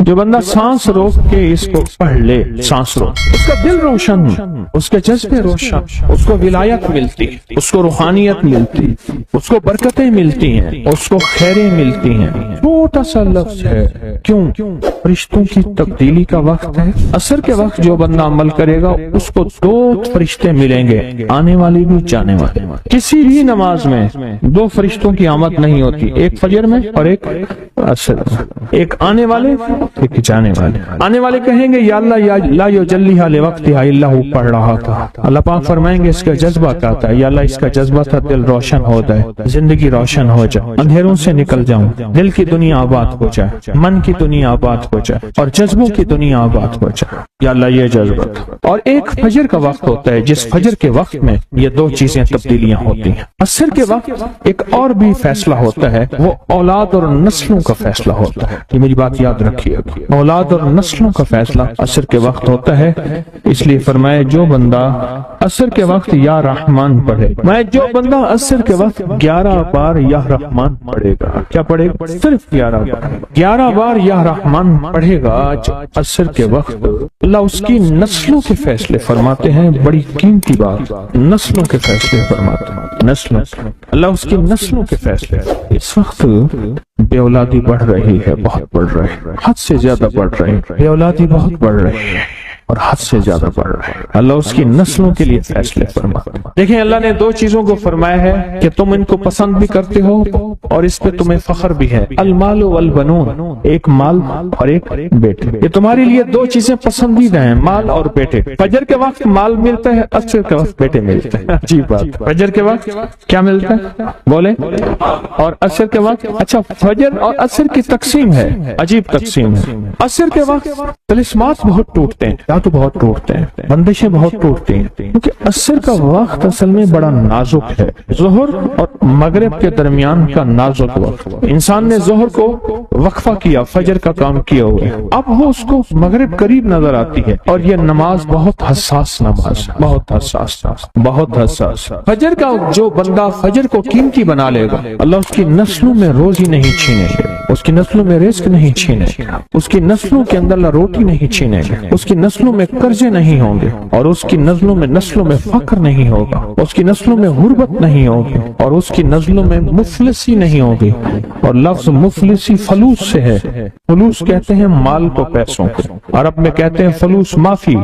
جو بندہ سانس روک کے اس کو پڑھ لے، سانس روک، اس کا دل روشن، اس کے جذبے روشن، اس کو ولایت ملتی، اس کو روحانیت ملتی، اس کو برکتیں ملتی ہیں، اس کو خیریں ملتی ہیں۔ چھوٹا سا لفظ ہے، کیوں؟ فرشتوں کی تبدیلی کا وقت ہے۔ عصر کے وقت جو بندہ عمل کرے گا اس کو 2 فرشتے ملیں گے، آنے والی بھی جانے والے۔ کسی بھی نماز میں 2 فرشتوں کی آمد نہیں ہوتی، ایک فجر میں اور ایک عصر میں، ایک آنے والے ایک جانے والے۔ آنے والے کہیں گے یا اللہ یا لا یجلیھا لوقتھا الا ہو، پڑھ رہا تھا، اللہ پاک فرمائیں گے اس کا جذبہ کیا تھا؟ یا اللہ اس کا جذبہ تھا دل روشن ہو جائے، زندگی روشن ہو جائے، اندھیروں سے نکل جاؤں، دل کی دنیا آباد ہو جائے، من کی دنیا آباد ہو جائے اور جذبوں کی دنیا آباد ہو جائے، یا اللہ یہ جذبہ تھا۔ اور ایک فجر کا وقت ہوتا ہے جس فجر کے وقت میں یہ 2 چیزیں تبدیلیاں ہوتی ہیں۔ عصر کے وقت ایک اور بھی فیصلہ ہوتا ہے، وہ اولاد اور نسلوں کا فیصلہ ہوتا ہے۔ یہ میری بات یاد رکھیے، اولاد اور نسلوں کا فیصلہ عصر کے وقت ہوتا ہے۔ اس لیے فرمایا جو بندہ عصر کے وقت یا رحمان پڑھے، میں جو بندہ عصر کے وقت 11 بار یا رحمان پڑھے گا، کیا پڑھے گا؟ صرف 11 بار یا رحمان پڑھے گا عصر کے وقت، اللہ اس کی نسلوں کے فیصلے فرماتے ہیں۔ بڑی قیمتی بات، نسلوں کے فیصلے فرماتے ہیں، نسلوں، اللہ اس کی نسلوں کے فیصلے۔ اس وقت بے اولادی بڑھ رہی ہے، بہت بڑھ رہی ہے، حد سے زیادہ بڑھ رہی ہے، بے اولادی بہت بڑھ رہی ہے اور حد سے زیادہ بڑھ رہا ہے۔ اللہ اس کی نسلوں کے لیے فیصلے فرماتا ہے۔ دیکھیں اللہ نے 2 چیزوں کو فرمایا ہے کہ تم ان کو پسند بھی کرتے ہو اور اس پہ تمہیں فخر بھی ہے، المال والبنون، ایک مال اور ایک بیٹے۔ یہ تمہارے لیے 2 چیزیں پسندیدہ ہیں، مال اور بیٹے۔ فجر کے وقت مال ملتا ہے، عصر کے وقت بیٹے ملتے ہیں۔ عجیب بات، فجر کے وقت کیا ملتا ہے بولے، اور عصر کے وقت، اچھا فجر اور عصر کی تقسیم ہے، عجیب تقسیم ہے۔ عصر کے وقت طلسمات بہت ٹوٹتے ہیں، تو بہت ٹوٹتے ہیں، بندشیں بہت ٹوٹتی ہیں، کیونکہ عصر کا وقت اصل میں بڑا نازک ہے۔ ظہر اور مغرب کے درمیان کا نازک وقت، انسان نے ظہر کو وقفہ کیا، فجر کا کام کیا ہوا، اب وہ اس کو مغرب قریب نظر آتی ہے، اور یہ نماز بہت حساس نماز، بہت حساس، بہت حساس۔ فجر کا جو بندہ فجر کو قیمتی بنا لے گا، اللہ اس کی نسلوں میں روزی نہیں چھینے گا، اس کی نسلوں میں رزق نہیں چھینے گا، اس کی نسلوں کے اندر اللہ روٹی نہیں چھینے گا، اس کی نسلوں میں قرضے نہیں ہوں گے، اور اس کی نسلوں میں فقر نہیں ہوگا، اس کی نسلوں میں غربت نہیں ہوگی، اور اس کی نسلوں میں مفلسی نہیں ہوگی۔ اور لفظ مفلسی فلوس سے ہے، فلوس کہتے ہیں مال کو، پیسوں کو، عرب میں کہتے ہیں فلوس معافی،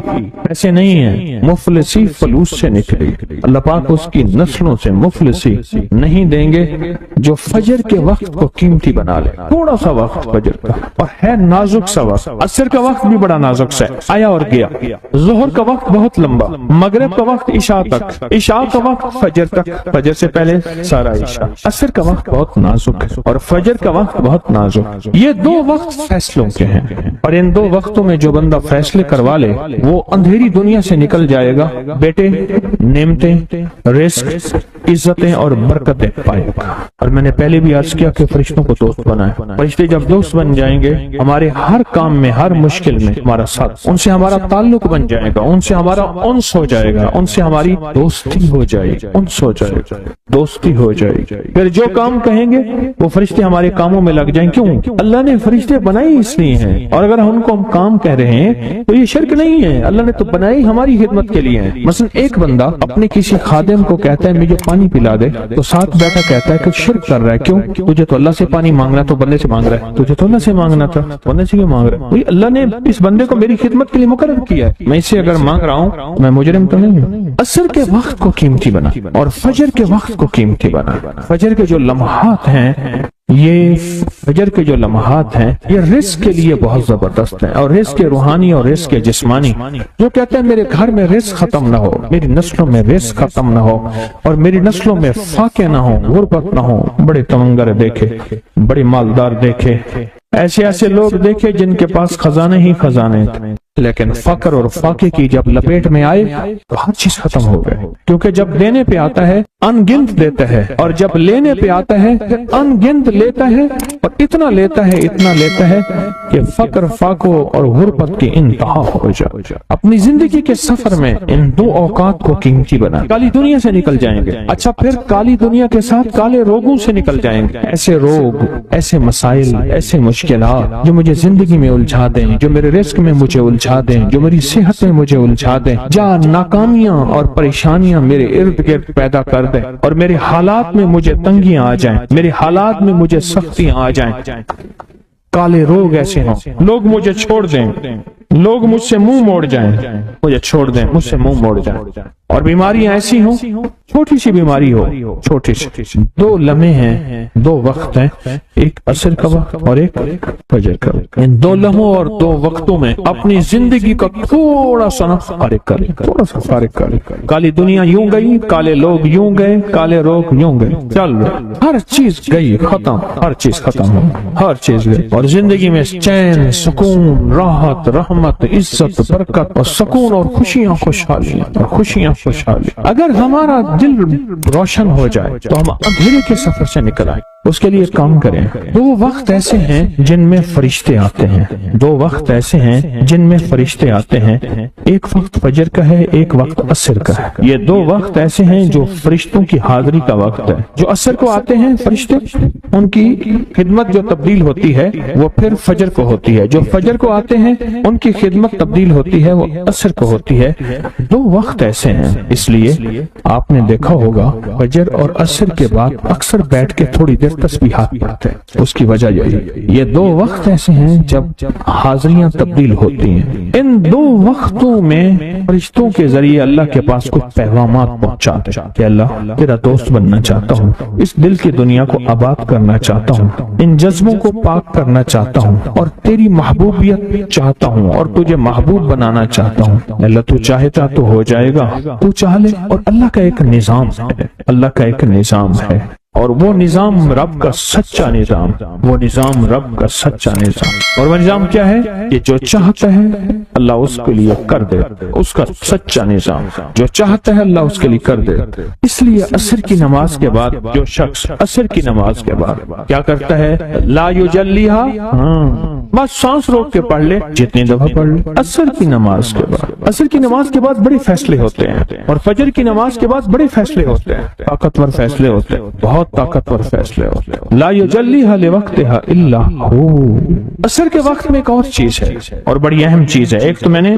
پیسے نہیں ہیں، مفلسی فلوس سے نکلے۔ اللہ پاک اس کی نسلوں سے مفلسی نہیں دیں گے جو فجر کے وقت کو قیمتی بنا لے۔ تھوڑا سا وقت فجر کا، اور ہے نازک سا وقت، عصر کا وقت بھی بڑا نازک سا ہے، آیا اور گیا۔ ظہر کا وقت بہت لمبا، مغرب کا وقت عشاء تک، عشاء کا وقت فجر تک، فجر سے پہلے سارا عشاء۔ عصر کا وقت بہت نازک ہے اور فجر کا وقت بہت نازک۔ یہ 2 وقت فیصلوں کے ہیں، اور ان 2 وقتوں میں جو بندہ فیصلے کروا لے وہ اندھیری دنیا سے نکل جائے گا، بیٹے، نعمتیں، رزق، عزتیں اور برکتیں پائے گا۔ اور میں نے پہلے بھی عرض کیا کہ فرشتوں کو دوست بنائے، فرشتے جب دوست بن جائیں گے ہمارے ہر کام میں، ہر مشکل میں ہمارا ساتھ، ان سے ہمارا تعلق بن جائے گا، ان سے ہمارا انس ہو جائے گا، ان سے ہماری دوستی ہو جائے گی، انس ہو جائے گا، دوستی ہو جائے گی۔ پھر جو کام کہیں گے وہ فرشتے ہمارے کاموں میں لگ جائیں۔ کیوں؟ اللہ نے فرشتے بنائی اس لیے ہیں، اور اگر ان کو ہم کام کہہ رہے ہیں تو یہ شرک نہیں ہے، اللہ نے تو بنائی ہماری خدمت کے لیے ہے۔ مثلا ایک بندہ اپنے کسی خادم کو کہتا ہے مجھے پانی پلا دے، تو ساتھ بیٹھا کہتا ہے کہ شرک کر رہا ہے۔ کیوں؟ تجھے تو اللہ سے پانی مانگنا تو بندے سے مانگ رہا ہے، تجھے تو اللہ سے مانگنا تھا، بندے سے کیوں مانگ رہا ہے؟ اللہ نے اس بندے کو میری خدمت کے لیے مقرر کیا ہے، میں اسے اگر مانگ رہا ہوں میں مجرم تو نہیں ہوں۔ عصر کے وقت کو قیمتی بنا اور فجر کے وقت کو قیمتی بنا۔ فجر کے جو لمحات ہیں، یہ فجر کے جو لمحات ہیں یہ رزق کے لیے بہت زبردست ہیں، اور رزق روحانی اور رزق جسمانی۔ جو کہتے ہیں میرے گھر میں رزق ختم نہ ہو، میری نسلوں میں رزق ختم نہ ہو، اور میری نسلوں میں فاقے نہ ہو، غربت نہ ہو، بڑے تمنگر دیکھے، بڑے مالدار دیکھے، ایسے لوگ دیکھے جن کے پاس خزانے ہی خزانے تھے، لیکن فقر اور فاقے کی جب لپیٹ میں آئے تو ہر چیز ختم ہو گئے، کیونکہ جب دینے پہ آتا ہے ان گنت دیتا ہے، اور جب لینے پہ آتا ہے ان گنت لیتا ہے، اور اتنا لیتا ہے کہ فقر فاقوں اور غربت کی انتہا ہو جائے۔ اپنی زندگی کے سفر میں ان دو اوقات کو قیمتی بنا، کالی دنیا سے نکل جائیں گے، اچھا پھر کالی دنیا کے ساتھ کالے روگوں سے نکل جائیں گے، ایسے روگ، ایسے مسائل، ایسے مشکلات جو مجھے زندگی میں الجھا دیں، جو میرے رزق میں مجھے الجھا دیں، جو میری صحت میں مجھے الجھا دیں، جہاں ناکامیاں اور پریشانیاں میرے ارد گرد پیدا کر دیں، اور میرے حالات میں مجھے تنگیاں آ جائیں، میرے حالات میں مجھے سختیاں آ جائیں، کالے روگ ایسے ہوں، لوگ مجھے چھوڑ دیں، لوگ مجھ سے منہ موڑ جائیں، مجھے چھوڑ دیں، مجھ سے منہ موڑ جائیں، اور بیماریاں ایسی ہوں، چھوٹی سی بیماری ہو، چھوٹی سی، دو لمحے ہیں، دو وقت ہیں، ایک عصر کا وقت اور ایک فجر کا وقت، ان دو لمحوں اور دو وقتوں میں اپنی زندگی کا تھوڑا سا فارغ کریں، تھوڑا سا فارغ کریں۔ کالی دنیا یوں گئی، کالے لوگ یوں گئے، کالے روگ یوں گئے، چل ہر چیز گئی، ختم، ہر چیز ختم ہو، ہر چیز گئی، اور زندگی میں چین، سکون، راحت، رحمت، عزت، برکت اور سکون اور خوشیاں خوشحالیاں اور خوشیاں خوشحالی۔ اگر ہمارا دل روشن ہو جائے تو ہم اندھیرے کے سفر سے نکل آئیں، اس کے لیے کام کریں۔ دو وقت ایسے ہیں جن میں فرشتے آتے ہیں، دو وقت ایسے ہیں جن میں فرشتے آتے ہیں، ایک وقت فجر کا ہے، ایک وقت عصر کا ہے۔ یہ دو وقت ایسے ہیں جو فرشتوں کی حاضری کا وقت ہے۔ جو عصر کو آتے ہیں فرشتے، ان کی خدمت جو تبدیل ہوتی ہے وہ پھر فجر کو ہوتی ہے، جو فجر کو آتے ہیں ان کی خدمت تبدیل ہوتی ہے، وہ عصر کو ہوتی ہے۔ دو وقت ایسے ہیں، اس لیے آپ نے دیکھا ہوگا فجر اور عصر کے بعد اکثر بیٹھ کے تھوڑی دیر تسبیحات پڑھتے ہیں، اس کی وجہ یہی، یہ دو وقت ایسے ہیں جب حاضریاں تبدیل ہوتی ہیں۔ ان دو وقتوں میں فرشتوں کے ذریعے اللہ کے پاس کچھ پیغامات پہنچاتے ہیں کہ اللہ تیرا دوست بننا چاہتا ہوں، اس دل کی دنیا کو آباد کرنا چاہتا ہوں، ان جذبوں کو پاک کرنا چاہتا ہوں، اور تیری محبوبیت چاہتا ہوں، اور تجھے محبوب بنانا چاہتا ہوں۔ اللہ تو چاہتا تو ہو جائے گا، تو چاہ لے۔ اور اللہ کا ایک نظام ہے، اللہ کا ایک نظام ہے، اور وہ نظام رب کا سچا نظام، وہ نظام رب کا سچا نظام، اور وہ نظام کیا ہے کہ جو چاہتا ہے اللہ اس کے لیے کر دے، اس کا سچا نظام، جو چاہتا ہے اللہ اس کے لیے کر دے۔ اس لیے عصر کی نماز کے بعد جو شخص عصر کی نماز کے بعد کیا کرتا ہے، لا یجلیہا، بس سانس روک کے پڑھ لے، جتنی دفعہ پڑھ لے۔ عصر کی نماز کے بعد، عصر کی نماز کے بعد بڑے فیصلے ہوتے ہیں، اور فجر کی نماز کے بعد بڑے فیصلے ہوتے ہیں، طاقتور فیصلے ہوتے ہیں، بہت طاقتور فیصلے ہوتے ہیں۔ لا یجلیہا لوقتہا الا ہو۔ عصر کے وقت میں ایک اور چیز ہے، اور بڑی اہم چیز ہے۔ ایک تو میں نے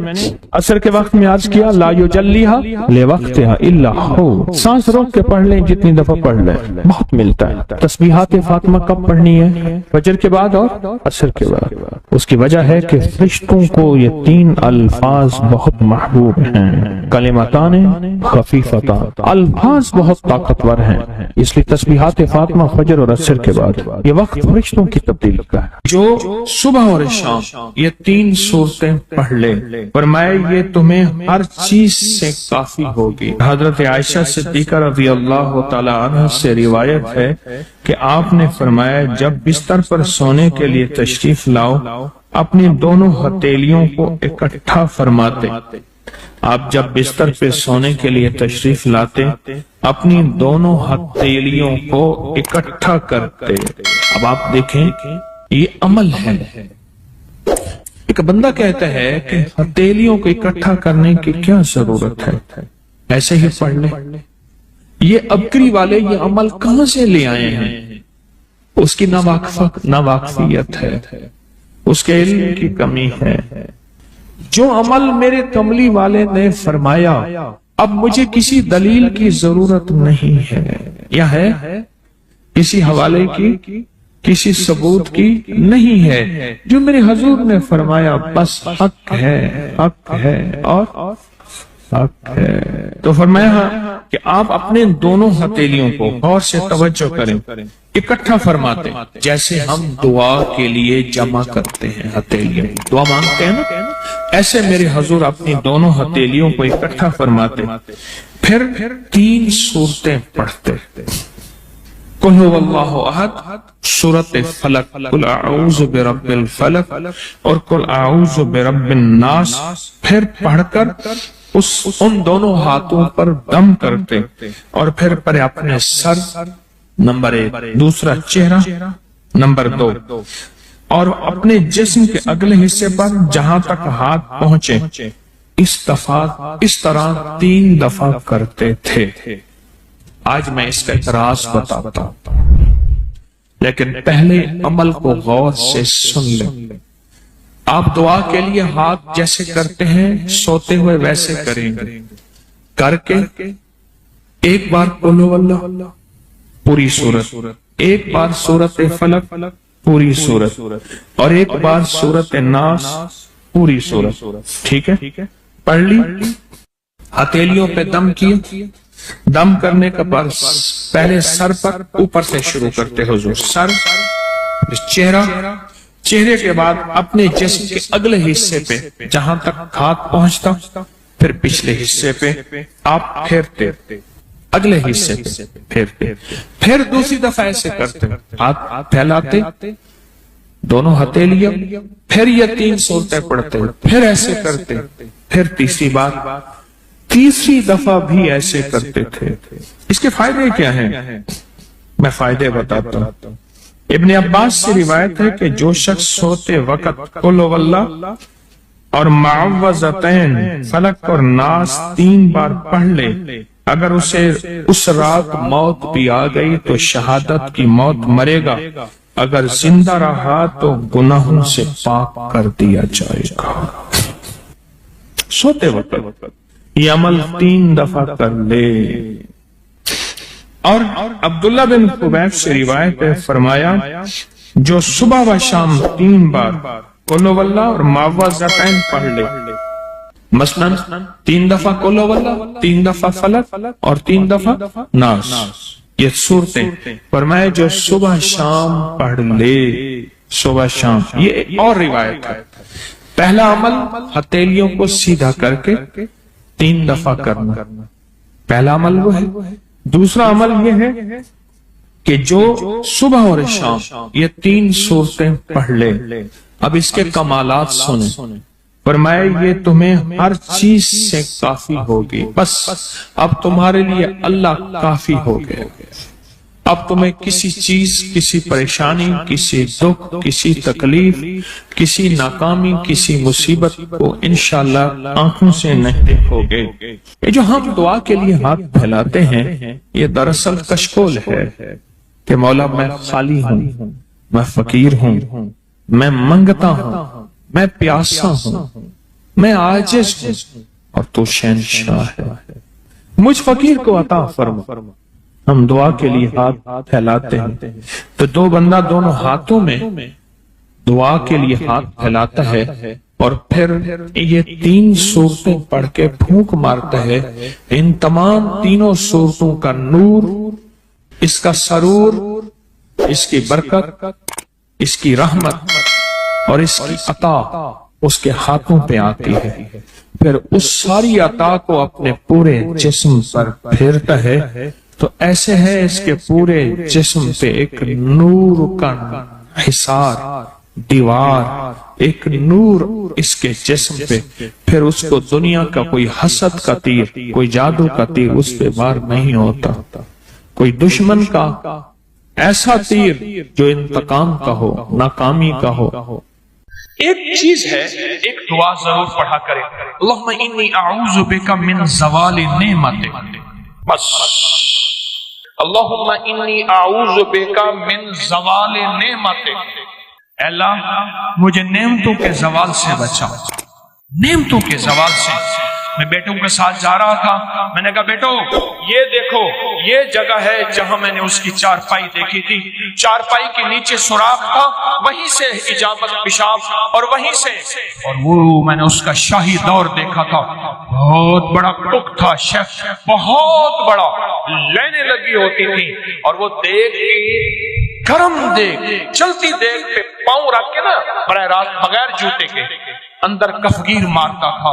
عصر کے وقت میں عرض کیا لا یجلیہا لوقتہا الا ہو، سانس روک کے پڑھ لیں، جتنی دفعہ پڑھ لیں، بہت ملتا ہے۔ تسبیحات فاطمہ کب پڑھنی ہے؟ فجر کے بعد اور عصر کے بعد۔ اس کی وجہ ہے کہ فرشتوں کو یہ تین الفاظ بہت محبوب ہیں، کلمتان خفیفتان، الفاظ بہت طاقتور ہیں، اس لیے تسبیحات فاطمہ فجر اور عصر کے بعد یہ وقت فرشتوں کی تبدیل کا ہے۔ جو صبح اور شام یہ تین صورتیں پڑھ لے، فرمائے یہ تمہیں ہر چیز سے کافی ہوگی۔ حضرت عائشہ صدیقہ رضی اللہ تعالی عنہ سے روایت ہے کہ آپ نے فرمایا جب بستر پر سونے کے لیے تشریف لاؤ اپنی دونوں ہتھیلیوں کو اکٹھا فرماتے۔ آپ جب بستر پہ سونے کے لیے تشریف لاتے اپنی دونوں ہتھیلیوں کو اکٹھا کرتے۔ اب آپ دیکھیں یہ عمل ہے۔ ایک بندہ کہتا ہے کہ ہتھیلیوں کو اکٹھا کرنے کی کیا ضرورت ہے، ایسے ہی پڑھ لیں۔ یہ ابکری والے یہ عمل کہاں سے لے آئے ہیں؟ اس کی ناواقفیت ہے، اس کے علم کی کمی ہے۔ جو عمل میرے کملی والے نے فرمایا اب مجھے کسی دلیل کی ضرورت نہیں ہے، یا ہے کسی حوالے کی، کسی ثبوت کی نہیں ہے، جو میرے حضور نے فرمایا بس حق ہے، حق ہے اور حق ہے۔ تو فرمایا کہ آپ اپنے دونوں ہتھیلیوں کو غور سے توجہ کریں، اکٹھا فرماتے جیسے ہم دعا کے لیے جمع کرتے ہیں، ہتھیلیاں دعا مانگتے ہیں نا، ایسے میرے حضور اپنی دونوں ہتھیلیوں کو اکٹھا فرماتے، پھر تین صورتیں پڑھتے۔ قل هو اللہ احد، سورۃ فلق، قل اعوذ برب الفلق اور قل اعوذ برب الناس، پھر پڑھ کر ان دونوں ہاتھوں پر دم کرتے اور پھر پر اپنے سر، نمبر 1، دوسرا چہرہ، نمبر 2، اور اپنے جسم کے اگلے حصے پر جہاں تک ہاتھ پہنچے اس طرح 3 دفعہ کرتے تھے۔ آج میں اس کا ایک راز بتاتا ہوں، لیکن پہلے عمل کو غور سے سن لیں۔ آپ دعا کے لیے ہاتھ جیسے کرتے ہیں سوتے ہوئے ویسے کریں گے، کر کے ایک بار قل هو اللہ پوری سورت، ایک بار سورۃ فلق پوری سورت، اور ایک بار سورۃ الناس پوری سورت، ٹھیک ہے؟ پڑھ لی، ہتھیلیوں پہ دم کیے، دم کرنے کا بعد پہلے سر پر، اوپر سے شروع کرتے حضور، سر، چہرہ، چہرے کے بعد اپنے جسم کے اگلے حصے پہ جہاں تک ہاتھ پہنچتا، پھر پچھلے حصے پہ آپ پھیرتے، اگلے حصے پہ پھیرتے، پھر دوسری دفعہ ایسے کرتے، ہاتھ پھیلاتے، دونوں ہتھیلیاں، پھر یہ 3 صورتیں پڑھتے، پھر ایسے کرتے، پھر تیسری بار، تیسری دفعہ بھی ایسے کرتے تھے۔ اس کے فائدے کیا ہیں؟ میں فائدے بتاتا ہوں۔ ابن عباس سے روایت ہے کہ جو شخص سوتے وقت قل هو اللہ اور معوذتین فلق اور ناس 3 بار پڑھ لے، اگر اسے اس رات موت بھی آ گئی تو شہادت کی موت مرے گا، اگر زندہ رہا تو گناہوں سے پاک کر دیا جائے گا۔ سوتے وقت یہ عمل 3 دفعہ کر لے۔ اور عبداللہ بن خبیب سے روایت ہے، فرمایا جو صبح و شام 3 بار قل هو اللہ اور معوذتین پڑھ لے، مثلا 3 دفعہ قل هو اللہ، 3 دفعہ فلق اور 3 دفعہ ناس، یہ صورتیں، فرمایا جو صبح شام پڑھ لے، صبح شام۔ یہ اور روایت ہے، پہلا عمل ہتھیلیوں کو سیدھا کر کے 3 دفعہ کرنا، پہلا عمل وہ ہے۔ دوسرا عمل یہ ہے کہ جو صبح اور شام یہ 3 صورتیں پڑھ لے۔ اب اس کے کمالات سنیں، فرمایا یہ تمہیں ہر چیز سے کافی ہوگی، بس اب تمہارے لیے اللہ کافی ہو گئے، اب تمہیں کسی چیز، کسی پریشانی، کسی دکھ، کسی تکلیف، کسی ناکامی، کسی مصیبت کو انشاءاللہ آنکھوں سے نہیں دیکھو گے۔ یہ جو ہم دعا کے لیے ہاتھ پھیلاتے ہیں یہ دراصل کشکول ہے کہ مولا میں خالی ہوں، میں فقیر ہوں، میں منگتا ہوں، میں پیاسا ہوں، میں عاجز ہوں اور تو شہنشاہ ہے، مجھ فقیر کو عطا فرما۔ ہم دعا کے لیے ہاتھ پھیلاتے ہیں تو 2 بندہ دونوں ہاتھوں میں دعا کے لیے ہاتھ پھیلاتا ہے اور پھر یہ 3 صورتیں پڑھ کے پھونک مارتا ہے، ان تمام 3 صورتوں کا نور، اس کا سرور، اس کی برکت، اس کی رحمت اور اس کی عطا اس کے ہاتھوں پہ آتی ہے، پھر اس ساری عطا کو اپنے پورے جسم پر پھیرتا ہے تو ایسے ہے اس کے پورے جسم پہ ایک نور کا حصار، دیوار، ایک نور اس کے جسم پہ، پھر اس کو دنیا کا کوئی حسد کا تیر، کوئی جادو کا تیر اس پہ وار نہیں ہوتا، کوئی دشمن کا ایسا تیر جو انتقام کا ہو، ناکامی کا ہو۔ ایک چیز ہے، ایک دعا ضرور پڑھا کرے، اللہم انی اعوذ بک من زوال نعمتک، بس اللہم انی اعوذ بک من زوال نعمتک، اے اللہ مجھے نعمتوں کے زوال سے بچا، نعمتوں کے زوال سے۔ میں بیٹوں کے ساتھ جا رہا تھا، میں نے کہا بیٹو یہ دیکھو یہ جگہ ہے جہاں میں نے اس کی چارپائی دیکھی تھی، چارپائی کے نیچے سوراخ تھا، وہیں سے اجابت پیشاب اور وہیں سے، اور وہ میں نے اس کا شاہی دور دیکھا تھا، بہت بڑا ٹک تھا، شیف بہت بڑا، لینے لگی ہوتی تھی، اور وہ دیکھ گرم دیکھ، چلتی دیکھ پہ پاؤں رکھ کے نا براہ راست بغیر جوتے کے اندر کفگیر مارتا تھا،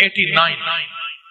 89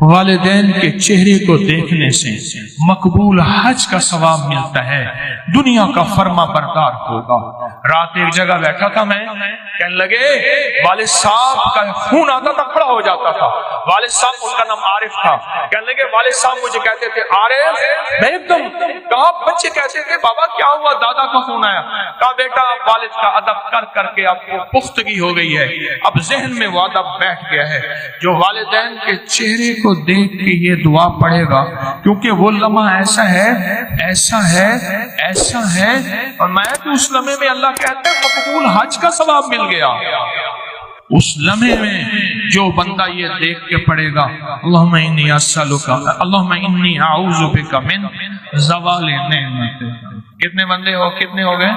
والدین کے چہرے کو دیکھنے سے مقبول حج کا ثواب ملتا ہے، دنیا کا فرما بردار ہوگا۔ رات ایک جگہ بیٹھا تھا میں، کہنے لگے والد صاحب کا خون آتا تھا، کھڑا ہو جاتا تھا۔ والد صاحب، ان کا نام عارف تھا، کہنے لگے والد صاحب مجھے کہتے تھے عارف، میں ایک دم کہا، بچے کہتے تھے بابا کیا ہوا، دادا کا خون آیا؟ کہا بیٹا والد کا ادب کر کر کے اب وہ پختگی ہو گئی ہے، اب ذہن میں وہ ادب بیٹھ گیا ہے۔ جو والدین کے چہرے کو دیکھ کے یہ دعا پڑھے گا، کیونکہ وہ لمحہ ایسا ہے ایسا ہے ایسا ہے، اور میں تو اس لمحے میں اللہ کہتے ہیں مقبول حج کا ثواب مل گیا۔ اس لمحے میں جو بندہ یہ دیکھ کے پڑھے گا اللہم انی اسألک، اللہم انی اعوذ بک من زوال نعمتک، کتنے بندے ہو، کتنے ہو گئے؟